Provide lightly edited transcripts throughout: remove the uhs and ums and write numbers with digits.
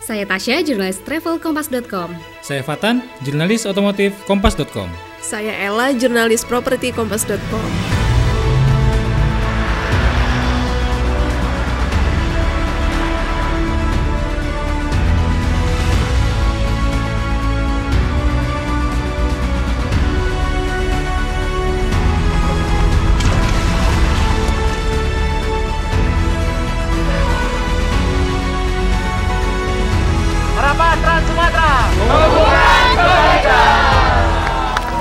Saya Tasya, jurnalis travelkompas.com. Saya Fatan, jurnalis otomotif kompas.com. Saya Ella, jurnalis properti kompas.com.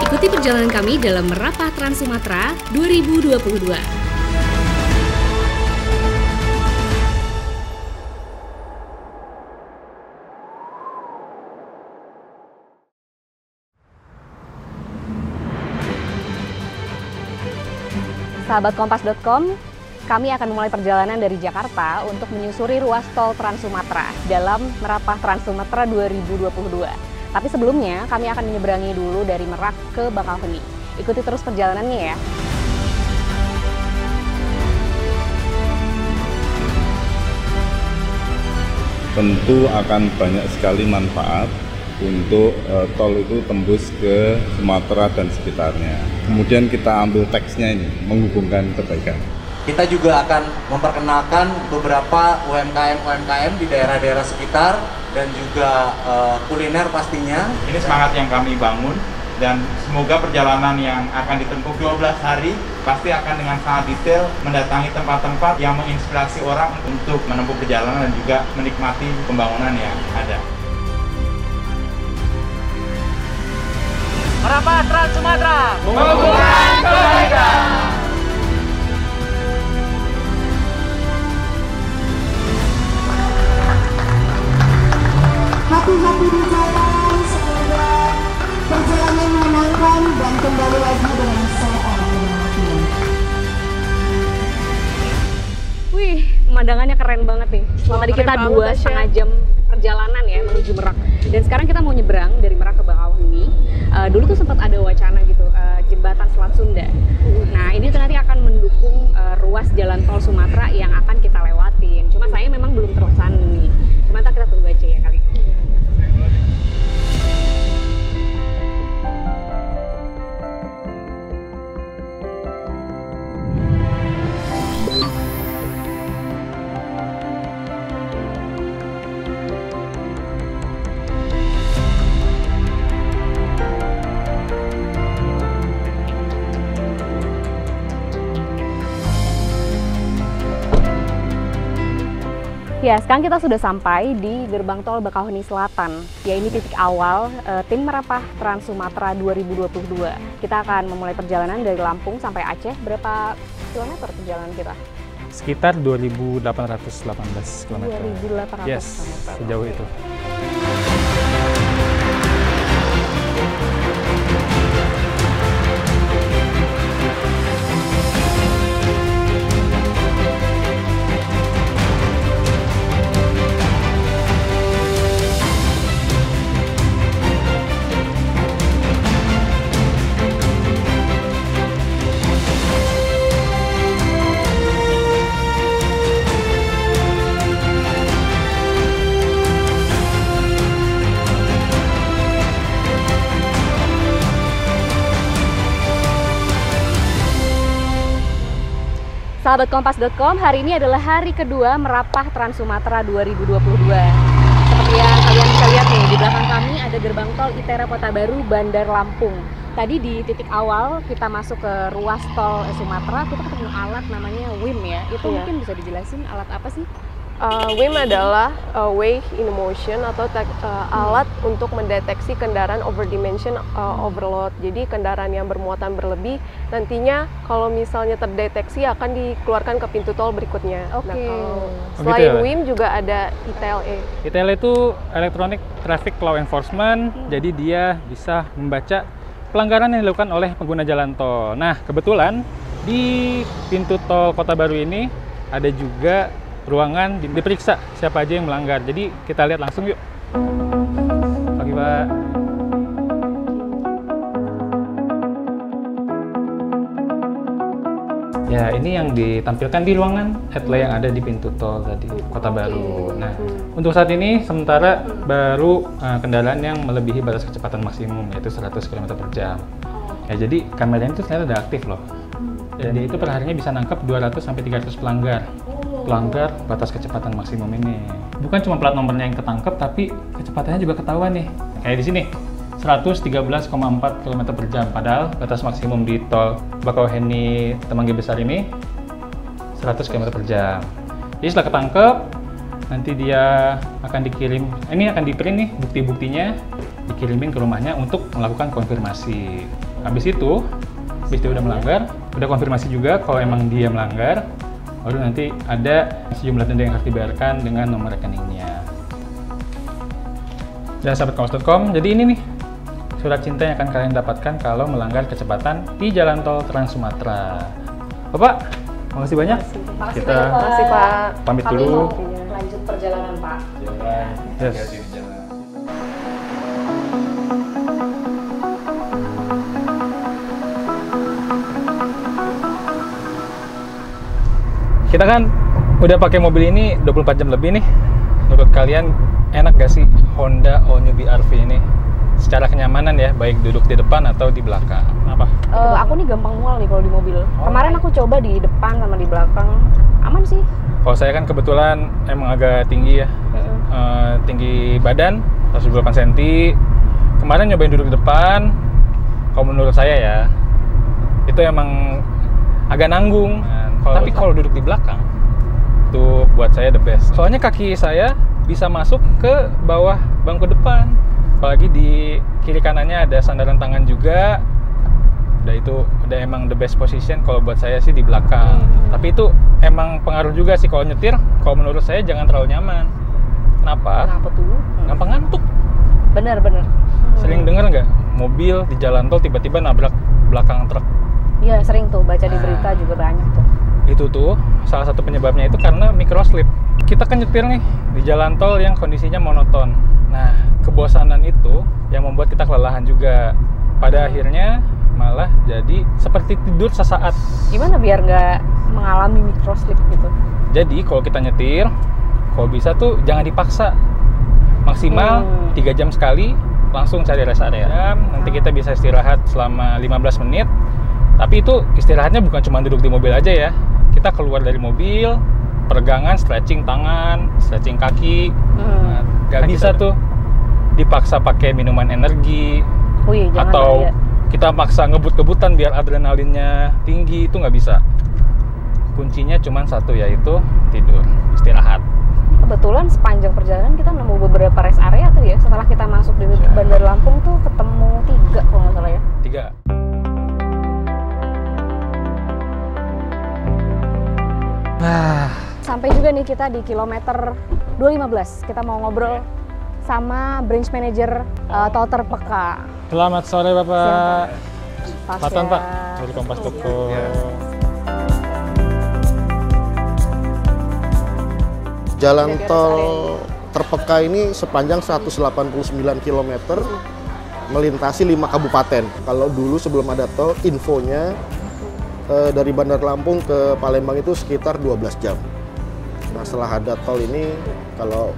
Ikuti perjalanan kami dalam Merapah Trans Sumatera 2022. Sahabat Kompas.com, kami akan memulai perjalanan dari Jakarta untuk menyusuri ruas tol Trans Sumatera dalam Merapah Trans Sumatera 2022. Tapi sebelumnya, kami akan menyeberangi dulu dari Merak ke Bakauheni. Ikuti terus perjalanannya ya. Tentu akan banyak sekali manfaat untuk tol itu tembus ke Sumatera dan sekitarnya. Kemudian kita ambil teksnya ini, menghubungkan kebaikan. Kita juga akan memperkenalkan beberapa UMKM di daerah-daerah sekitar dan juga kuliner pastinya. Ini semangat yang kami bangun dan semoga perjalanan yang akan ditempuh 12 hari pasti akan dengan sangat detail mendatangi tempat-tempat yang menginspirasi orang untuk menempuh perjalanan dan juga menikmati pembangunan yang ada. Merapah Trans Sumatera, menghubungkan kebaikan. Hati-hati di jalan, semoga perjalanan menyenangkan dan kembali lagi dengan seorang penonton. Wih, pemandangannya keren banget nih. Setelah tadi kita 2,5 jam perjalanan ya menuju Merak. Dan sekarang kita mau nyebrang dari Merak ke Bakauheni. Dulu tuh sempat ada wacana gitu, jembatan Selat Sunda. Nah, ini tuh nanti akan mendukung ruas jalan tol Sumatera yang akan kita lewatin. Cuma saya memang belum terlaksana nih. Cuma ntar kita tunggu aja ya kali. Ya, sekarang kita sudah sampai di gerbang tol Bakauheni Selatan. Ya, ini titik awal tim Merapah Trans Sumatera 2022. Kita akan memulai perjalanan dari Lampung sampai Aceh. Berapa kilometer perjalanan kita? Sekitar 2.818 km. 2.800 Yes, km. sejauh itu. Sahabat Kompas.com, hari ini adalah hari kedua Merapah Trans Sumatera 2022. Seperti yang kalian bisa lihat nih, di belakang kami ada gerbang tol ITERA Kota Baru Bandar Lampung. Tadi di titik awal kita masuk ke ruas tol Sumatera, kita ketemu alat namanya WIM ya. Itu mungkin bisa dijelasin alat apa sih? WIM adalah Weigh in Motion atau alat untuk mendeteksi kendaraan overdimension overload. Jadi kendaraan yang bermuatan berlebih nantinya kalau misalnya terdeteksi akan dikeluarkan ke pintu tol berikutnya. Oke. Nah, selain WIM juga ada ETLA. ETLA itu Electronic Traffic Law Enforcement. Jadi dia bisa membaca pelanggaran yang dilakukan oleh pengguna jalan tol. Nah, kebetulan di pintu tol Kota Baru ini ada juga ruangan diperiksa siapa aja yang melanggar. Jadi kita lihat langsung yuk. Pagi Pak. Ya, ini yang ditampilkan di ruangan headlight yang ada di pintu tol tadi, Kota Baru. Nah, untuk saat ini sementara baru kendaraan yang melebihi batas kecepatan maksimum, yaitu 100 km/jam. Ya, jadi kameranya itu ternyata udah aktif loh. Jadi itu perharinya bisa nangkep 200-300 pelanggar batas kecepatan maksimum ini. Bukan cuma plat nomornya yang ketangkep, tapi kecepatannya juga ketahuan nih. Kayak di sini, 113,4 km/jam, padahal batas maksimum di tol Bakauheni Temanggi Besar ini 100 km/jam. Jadi setelah ketangkep, nanti dia akan dikirim, ini akan di-print nih bukti-buktinya, dikirimin ke rumahnya untuk melakukan konfirmasi. Habis itu dia udah melanggar, udah konfirmasi juga kalau emang dia melanggar, baru nanti ada sejumlah denda yang harus dibayarkan dengan nomor rekeningnya. Dan sahabat kompas.com, jadi ini nih surat cinta yang akan kalian dapatkan kalau melanggar kecepatan di Jalan Tol Trans Sumatera. Bapak, makasih banyak. Kita pamit dulu. Lanjut perjalanan, Pak. Yes. Kita kan udah pakai mobil ini 24 jam lebih nih. Menurut kalian enak gak sih Honda All New BR-V ini? Secara kenyamanan ya, baik duduk di depan atau di belakang. Apa? Aku nih gampang mual nih kalau di mobil. Kemarin aku coba di depan sama di belakang, aman sih. Kalau saya kan kebetulan emang agak tinggi ya, tinggi badan, 128 cm. Kemarin nyobain duduk di depan, kalau menurut saya ya, itu emang agak nanggung. Tapi kalau duduk di belakang, itu buat saya the best. Soalnya kaki saya bisa masuk ke bawah bangku depan. Apalagi di kiri kanannya ada sandaran tangan juga. Udah emang the best position kalau buat saya sih di belakang. Tapi itu emang pengaruh juga sih kalau nyetir. Kalau menurut saya jangan terlalu nyaman. Kenapa? Kenapa tuh? Gampang ngantuk. Bener. Sering denger nggak mobil di jalan tol tiba-tiba nabrak belakang truk? Iya, sering tuh baca di berita juga banyak tuh. Itu tuh salah satu penyebabnya itu karena microslip. Kita kan nyetir nih di jalan tol yang kondisinya monoton. Nah, kebosanan itu yang membuat kita kelelahan juga. Pada akhirnya malah jadi seperti tidur sesaat. Gimana biar nggak mengalami microslip gitu? Jadi kalau kita nyetir, kalau bisa tuh jangan dipaksa. Maksimal 3 jam sekali, langsung cari rest area. Nanti kita bisa istirahat selama 15 menit. Tapi itu istirahatnya bukan cuma duduk di mobil aja ya. Kita keluar dari mobil, peregangan, stretching tangan, stretching kaki. Nah, gak bisa tuh dipaksa pakai minuman energi. Atau kita maksa ngebut-ngebutan biar adrenalinnya tinggi, itu nggak bisa. Kuncinya cuma satu, yaitu tidur, istirahat. Kebetulan sepanjang perjalanan kita nemu beberapa rest area tadi ya. Setelah kita masuk di Bandar Lampung tuh ketemu 3 kalau nggak salah ya. 3. Sampai juga nih kita di kilometer 215. Kita mau ngobrol sama branch manager tol terpeka. Selamat sore Bapak. Patan Pak dari kompas.com. Jalan tol terpeka ini sepanjang 189 km melintasi 5 kabupaten. Kalau dulu sebelum ada tol, infonya dari Bandar Lampung ke Palembang itu sekitar 12 jam. Nah, setelah ada tol ini, kalau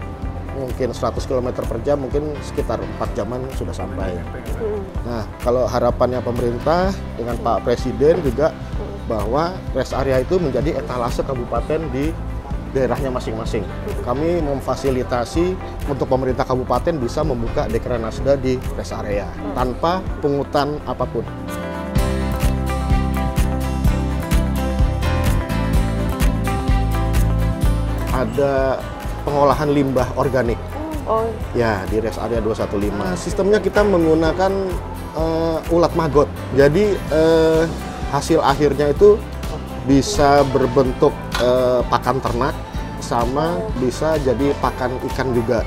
mungkin 100 km per jam, mungkin sekitar 4 jaman sudah sampai. Nah, kalau harapannya pemerintah dengan Pak Presiden juga bahwa rest area itu menjadi etalase kabupaten di daerahnya masing-masing. Kami memfasilitasi untuk pemerintah kabupaten bisa membuka dekranasda di rest area tanpa pungutan apapun. Ada pengolahan limbah organik. Ya, di rest area 215. Sistemnya kita menggunakan ulat maggot. Jadi hasil akhirnya itu bisa berbentuk pakan ternak sama bisa jadi pakan ikan juga.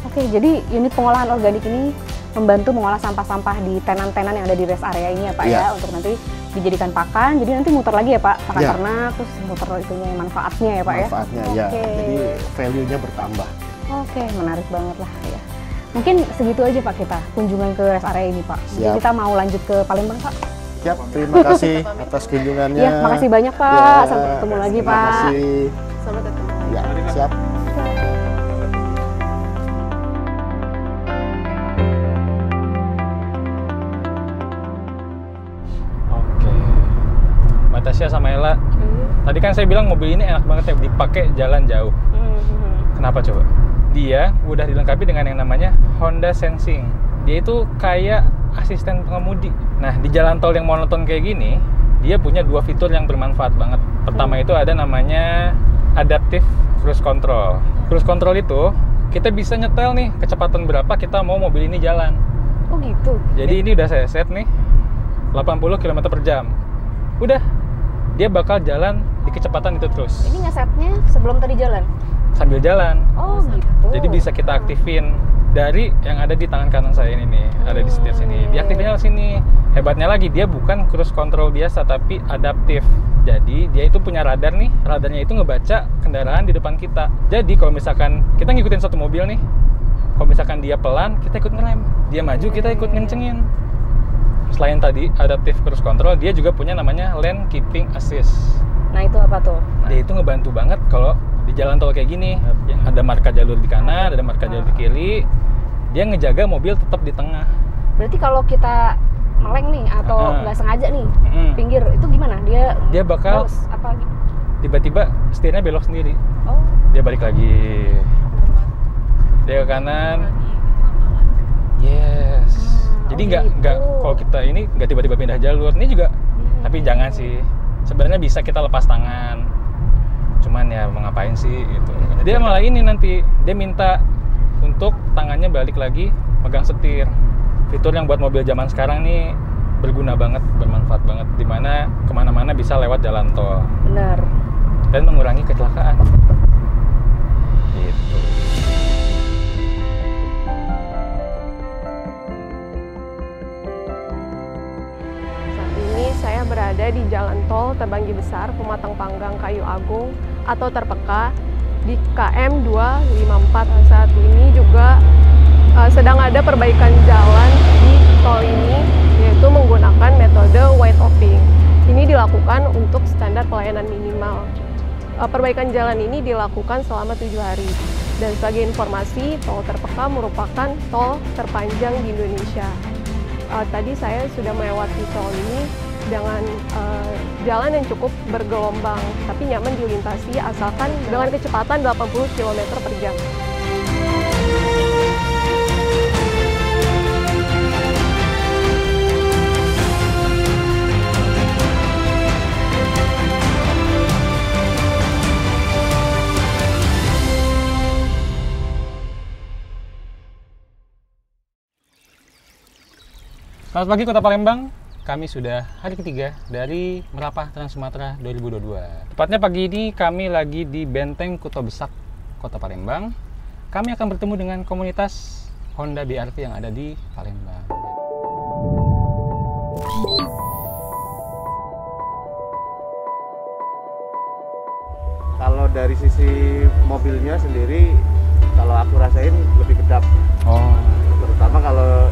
Oke, jadi unit pengolahan organik ini membantu mengolah sampah-sampah di tenan-tenan yang ada di rest area ini ya Pak ya, untuk nanti dijadikan pakan, jadi nanti muter lagi ya Pak, pakan ternak, terus muter itunya manfaatnya ya Pak manfaatnya, ya. Jadi value-nya bertambah. Oke, menarik banget lah ya. Mungkin segitu aja Pak kita kunjungan ke rest area ini Pak. Jadi kita mau lanjut ke Palembang Pak. Siap, terima kasih atas kunjungannya. Iya, makasih banyak Pak. Ya, Sampai ketemu lagi terima Pak. kasih. Sampai ketemu. Ya, siap. Oke, Mbak Tasya sama Ella, tadi kan saya bilang mobil ini enak banget ya dipakai jalan jauh. Kenapa coba? Dia udah dilengkapi dengan yang namanya Honda Sensing. Dia itu kayak asisten pengemudi. Nah, di jalan tol yang monoton kayak gini, dia punya dua fitur yang bermanfaat banget. Pertama itu ada namanya Adaptive Cruise Control. Cruise Control itu kita bisa nyetel nih kecepatan berapa kita mau mobil ini jalan. Oh gitu. Jadi ini udah saya set nih 80 km per jam. Udah, dia bakal jalan di kecepatan itu terus. Ini ngesetnya sebelum tadi jalan? Sambil jalan. Oh gitu. Jadi bisa kita aktifin dari yang ada di tangan kanan saya ini nih, ada di setir sini. Diaktifnya di sini. Hebatnya lagi dia bukan cruise control biasa tapi adaptif. Jadi dia itu punya radar nih. Radarnya itu ngebaca kendaraan di depan kita. Jadi kalau misalkan kita ngikutin satu mobil nih, kalau misalkan dia pelan, kita ikut ngerem. Dia maju, kita ikut ngencengin. Selain tadi adaptive cruise control, dia juga punya namanya lane keeping assist. Nah itu apa tuh? Dia itu ngebantu banget kalau di jalan tol kayak gini, ada marka jalur di kanan, ada marka jalur di kiri, dia ngejaga mobil tetap di tengah. Berarti kalau kita meleng nih atau nggak sengaja nih pinggir, itu gimana? Dia bakal apa? Tiba-tiba setirnya belok sendiri. Oh. Dia balik lagi. Dia ke kanan. Yes. Jadi nggak kalau kita ini nggak tiba-tiba pindah jalur. Ini juga, tapi jangan sih. Sebenarnya bisa kita lepas tangan. Cuman ya mau ngapain sih gitu. Dia malah ini nanti dia minta untuk tangannya balik lagi megang setir. Fitur yang buat mobil zaman sekarang nih berguna banget, bermanfaat banget, dimana kemana-mana bisa lewat jalan tol. Benar. Dan mengurangi kecelakaan. Gitu. Saat ini saya berada di Jalan Tol Tebanggi Besar, Pematang Panggang, Kayu Agung atau Terpeka di KM 254. Saat ini juga sedang ada perbaikan jalan di tol ini, yaitu menggunakan metode white topping. Ini dilakukan untuk standar pelayanan minimal. Perbaikan jalan ini dilakukan selama 7 hari. Dan sebagai informasi, tol Terpeka merupakan tol terpanjang di Indonesia. Tadi saya sudah melewati tol ini dengan jalan yang cukup bergelombang, tapi nyaman dilintasi asalkan dengan kecepatan 80 km per jam. Selamat pagi Kota Palembang. Kami sudah hari ketiga dari Merapah Trans Sumatera 2022. Tepatnya pagi ini kami lagi di Benteng Kuto Besak, Kota Palembang. Kami akan bertemu dengan komunitas Honda BRV yang ada di Palembang. Kalau dari sisi mobilnya sendiri, kalau aku rasain lebih kedap. Oh. Terutama kalau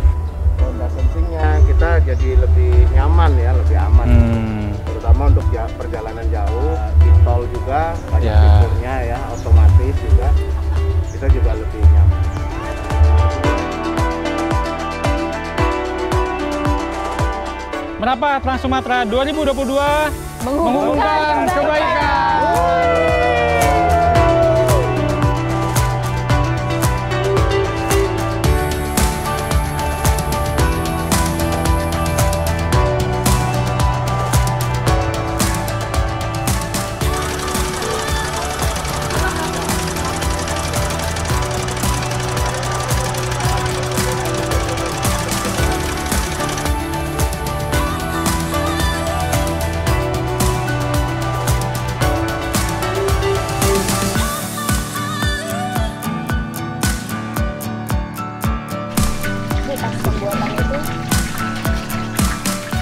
Honda Sensing-nya kita jadi lebih nyaman ya, lebih aman. Terutama untuk perjalanan jauh, di tol juga banyak fiturnya ya, otomatis juga kita juga lebih nyaman. Merapah Trans Sumatera 2022 mengumumkan kebaikan.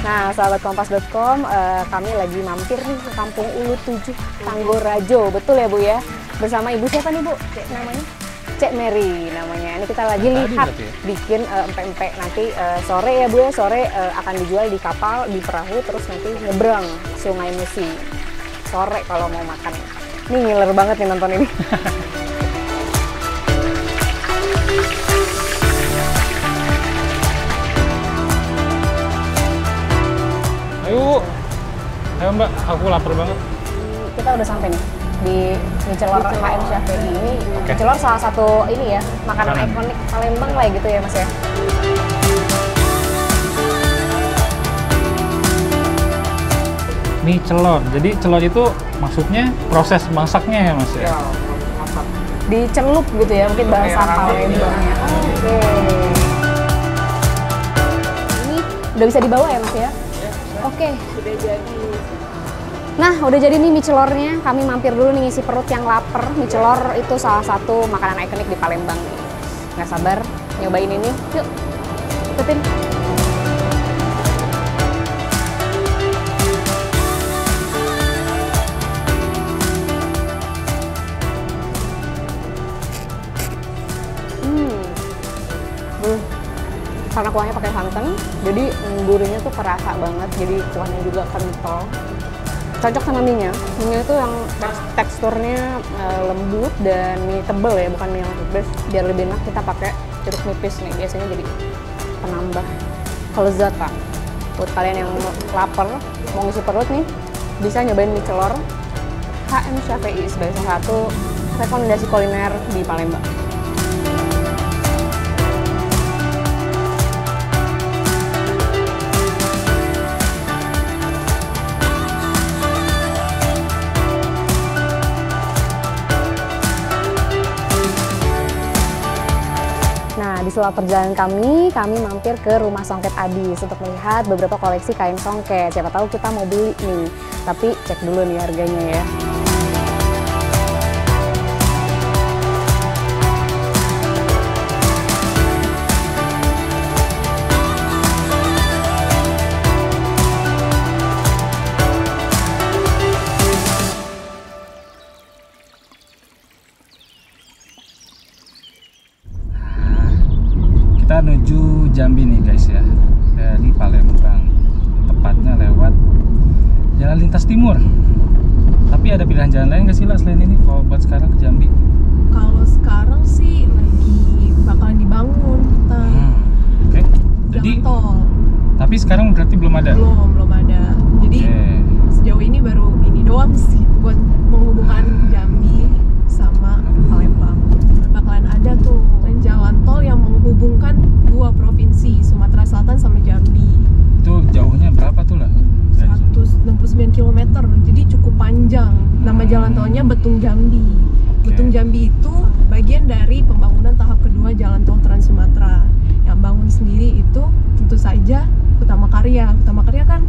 Nah, sahabat kompas.com, kami lagi mampir nih ke Kampung Ulu 7, Tanggorajo. Betul ya, Bu ya? Bersama Ibu siapa nih, Bu? Namanya? Cek Mary namanya. Ini kita lagi lihat bikin empek-empek. Nanti sore ya Bu ya, sore akan dijual di kapal, di perahu, terus nanti nyebrang Sungai Musi. Sore kalau mau makan. Ini ngiler banget nih nonton ini. Ayo Mbak, aku lapar banget. Kita udah sampai nih di mie celor HM Syafei ini. Mie celor salah satu ini ya, makanan ikonik Palembang lah gitu ya Mas ya. Mie celor. Jadi celor itu maksudnya proses masaknya ya Mas ya? Dicelup gitu ya, mungkin bahasa Palembangnya. Oke. Ini udah bisa dibawa ya Mas ya? Oke, Sudah jadi. nah udah jadi nih mie celornya. Kami mampir dulu nih ngisi perut yang lapar. Mie celor itu salah satu makanan ikonik di Palembang nih. Nggak sabar nyobain ini. Yuk, ikutin. Karena kuahnya pakai santan, jadi gurihnya tuh kerasa banget, jadi kuahnya juga kental. Cocok sama mie-nya. Mie-nya itu yang teksturnya lembut dan mie tebel ya, bukan mie yang pedes. Biar lebih enak kita pakai jeruk nipis nih, biasanya jadi penambah kelezatan. Buat kalian yang lapar, mau ngisi perut nih, bisa nyobain mie celor HM Syafei sebagai salah satu rekomendasi kuliner di Palembang. Di sela perjalanan kami mampir ke Rumah Songket Adis untuk melihat beberapa koleksi kain songket. Siapa tahu kita mau beli nih, tapi cek dulu nih harganya ya. Kita menuju Jambi nih guys ya, dari Palembang, tepatnya lewat Jalan Lintas Timur. Tapi ada pilihan jalan lain nggak sih lah selain ini kalau buat sekarang ke Jambi? Kalau sekarang sih lagi bakalan dibangun Oke. Jadi tol. Tapi sekarang berarti belum ada? Belum ada. Jadi sejauh ini baru ini doang sih buat menghubungkan Jambi sama Palembang. Bakalan ada tuh jalan tol yang menghubungkan dua provinsi, Sumatera Selatan sama Jambi. Itu jauhnya berapa tuh lah? 169 km, jadi cukup panjang. Nama jalan tolnya Betung Jambi. Betung Jambi itu bagian dari pembangunan tahap kedua jalan tol Trans Sumatera. Yang bangun sendiri itu tentu saja Utama Karya. Utama Karya kan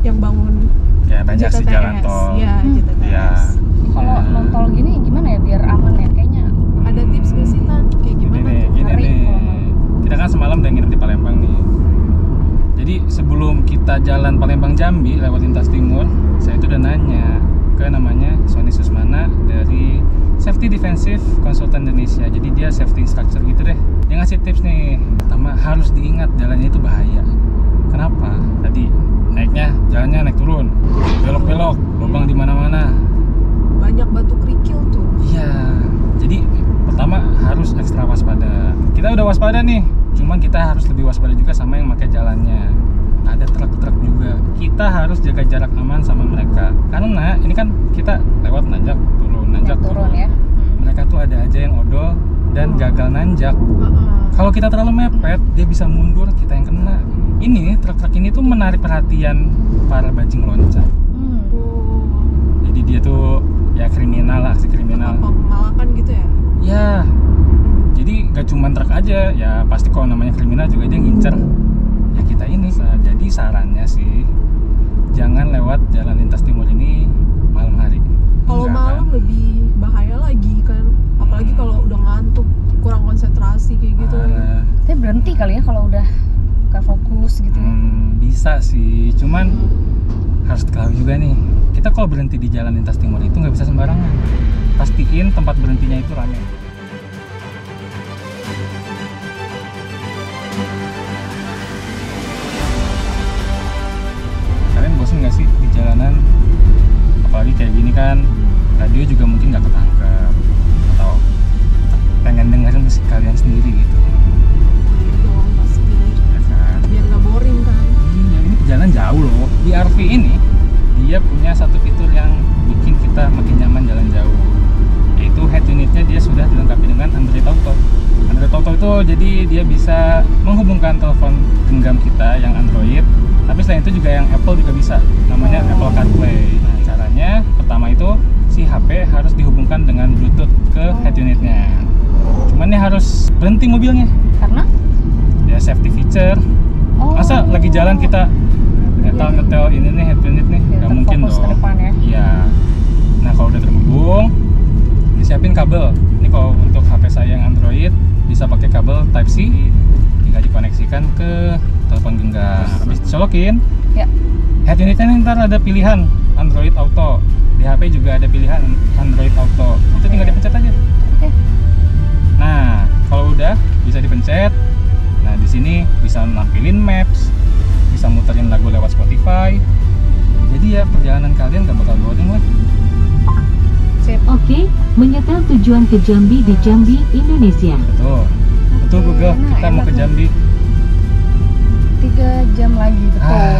yang bangun ya banyak sih jalan tol. Ya, JTTS. Kalau non tol gini gimana ya biar aman ya? Kayaknya ada tips nggak sih Tan? Kayak gimana tuh? Gini nih, kita kan semalam udah nginep di Palembang nih. Jadi sebelum kita jalan Palembang Jambi lewat Lintas Timur, saya itu udah nanya ke namanya Sony Susmana dari Safety Defensive Consultant Indonesia. Jadi dia safety instructor gitu deh. Dia ngasih tips nih. Pertama harus diingat jalannya itu bahaya. Kenapa? Tadi naiknya jalannya naik turun, belok-belok, lubang di mana-mana. Banyak batu kerikil tuh. Iya. Jadi pertama harus ekstra waspada. Kita udah waspada nih, cuman kita harus lebih waspada juga sama yang pakai jalannya. Ada truk-truk juga. Kita harus jaga jarak aman sama mereka. Karena ini kan kita lewat nanjak turun, nanjak turun ya. Mereka tuh ada aja yang odol dan gagal nanjak. Kalau kita terlalu mepet, dia bisa mundur, kita yang kena. Ini truk-truk ini tuh menarik perhatian para bajing loncat. Jadi dia tuh ya kriminal lah, aksi kriminal. Pemalakan gitu ya? Ya, jadi gak cuma truk aja, ya pasti kalau namanya kriminal juga dia ngincer ya kita ini. Jadi sarannya sih jangan lewat Jalan Lintas Timur ini malam hari. Kalau malam lebih bahaya lagi kan, apalagi kalau udah ngantuk, kurang konsentrasi kayak gitu. Tapi berhenti kali ya kalau udah gak fokus gitu. Bisa sih, cuman harus ketahui juga nih, kita kalau berhenti di Jalan Lintas Timur itu nggak bisa sembarangan. Pastiin tempat berhentinya itu rame. Betul, jadi dia bisa menghubungkan telepon genggam kita yang Android. Tapi selain itu juga yang Apple juga bisa, namanya Apple CarPlay. Nah, caranya pertama itu si HP harus dihubungkan dengan Bluetooth ke head unitnya. Cuman ini harus berhenti mobilnya. Karena? Ya safety feature. Masa lagi jalan kita ngetel ini nih head unit nih, nggak mungkin dong. Ke depan ya. Iya. Nah kalau udah terhubung, disiapin kabel. Ini kalau untuk HP saya yang Android bisa pakai kabel Type C, tinggal dikoneksikan ke telepon genggam. Habis disolokin, ya. Head unitnya nih ntar ada pilihan Android Auto. Di HP juga ada pilihan Android Auto. Itu tinggal dipencet aja. Oke. Nah kalau udah bisa dipencet. Nah di sini bisa nampilin Maps, bisa muterin lagu lewat Spotify. Jadi ya perjalanan kalian gak bakal boring lah. Oke, menyetel tujuan ke Jambi di Jambi, Indonesia. Betul Google, kita mau ke Jambi. 3 jam lagi, betul.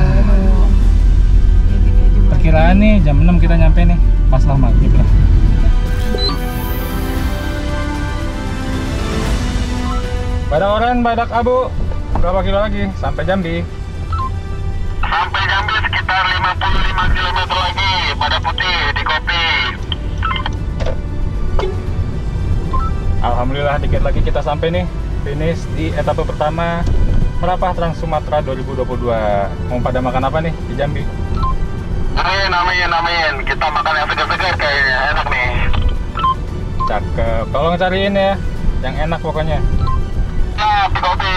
Perkiraan nih jam 6 kita nyampe nih, pas lah maghrib lah. Badak oranye, badak abu, berapa kilo lagi sampai Jambi? Sampai Jambi sekitar 55 km lagi, Badak putih di kopi. Alhamdulillah dikit lagi kita sampai nih, finish di etape pertama Merapah Trans Sumatera 2022. Mau pada makan apa nih di Jambi? Amin. Kita makan yang segar-segar kayaknya, enak nih. Cakep, tolong cariin ya, yang enak pokoknya. Siap, di kopi.